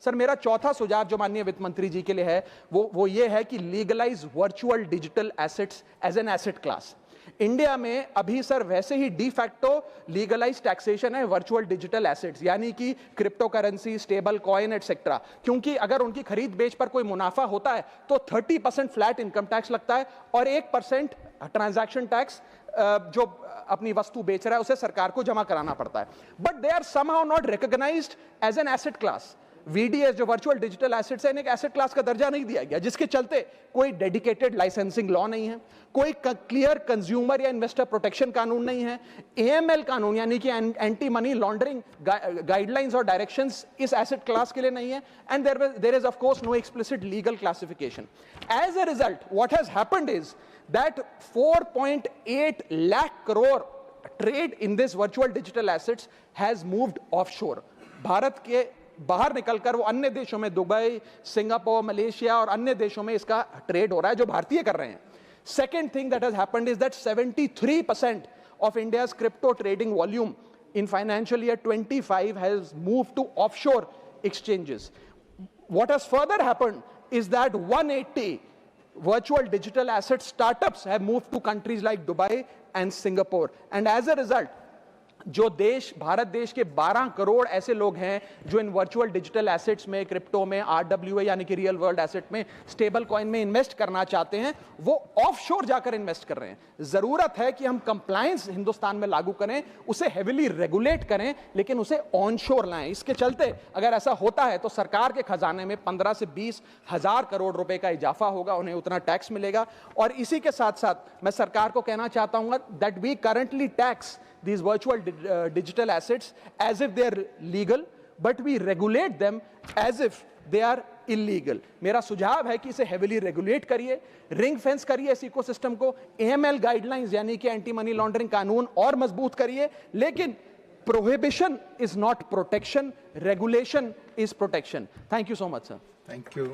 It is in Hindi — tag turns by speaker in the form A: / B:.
A: सर मेरा चौथा सुझाव जो माननीय वित्त मंत्री जी के लिए है वो ये है कि legalise virtual digital assets as an asset class. India में अभी सर वैसे ही डी फैक्टो लीगलाइज टैक्सेशन है वर्चुअल डिजिटल एसेट्स, यानी कि crypto currency, stable coin etcetera, क्योंकि अगर उनकी खरीद बेच पर कोई मुनाफा होता है तो 30% फ्लैट इनकम टैक्स लगता है और 1% ट्रांजैक्शन टैक्स जो अपनी वस्तु बेच रहा है उसे सरकार को जमा कराना पड़ता है। But they are somehow not recognised as an asset class. VDS जो वर्चुअल डिजिटल एसेट्स है, इन्हें एक एसेट क्लास का दर्जा नहीं दिया गया, जिसके चलते कोई डेडिकेटेड लाइसेंसिंग लॉ नहीं है, कोई क्लियर कंज्यूमर या इन्वेस्टर प्रोटेक्शन कानून नहीं है, एएमएल कानून यानी कि एंटी मनी लॉन्ड्रिंग गाइडलाइंस और डायरेक्शंस इस एसेट क्लास के लिए नहीं है, and there is of course no explicit legal classification. As a result what has happened is that 4.8 lakh crore trade in this virtual digital assets has moved offshore. Bharat के बाहर निकलकर वो अन्य देशों में, दुबई, सिंगापुर, मलेशिया और अन्य देशों में इसका ट्रेड हो रहा है जो भारतीय कर रहे हैं। Second thing that has happened is that 73% of India's crypto trading volume in financial year 25 has moved to offshore exchanges. What has further happened is that 180 virtual digital asset startups have moved to countries like Dubai and Singapore, and as a result जो देश, भारत देश के 12 करोड़ ऐसे लोग हैं जो इन वर्चुअल डिजिटल एसेट्स में, क्रिप्टो में, आरडब्ल्यूए यानी कि रियल वर्ल्ड एसेट में, स्टेबल कॉइन में इन्वेस्ट करना चाहते हैं, वो ऑफशोर जाकर इन्वेस्ट कर रहे हैं। जरूरत है कि हम कंप्लायंस हिंदुस्तान में लागू करें, उसे हेविली रेगुलेट करें, लेकिन उसे ऑनशोर लाएं। इसके चलते अगर ऐसा होता है तो सरकार के खजाने में 15 से 20 हजार करोड़ रुपए का इजाफा होगा, उन्हें उतना टैक्स मिलेगा। और इसी के साथ साथ मैं सरकार को कहना चाहता हूं that we currently tax these virtual digital assets as if they are legal, but we regulate them as if they are illegal. मेरा सुझाव है कि इसे heavily regulate करिए, रिंग फेंस करिए इस इकोसिस्टम को, AML गाइडलाइंस यानी कि एंटी मनी लॉन्ड्रिंग कानून और मजबूत करिए, लेकिन prohibition is not protection, regulation is protection. Thank you so much, sir.
B: Thank you.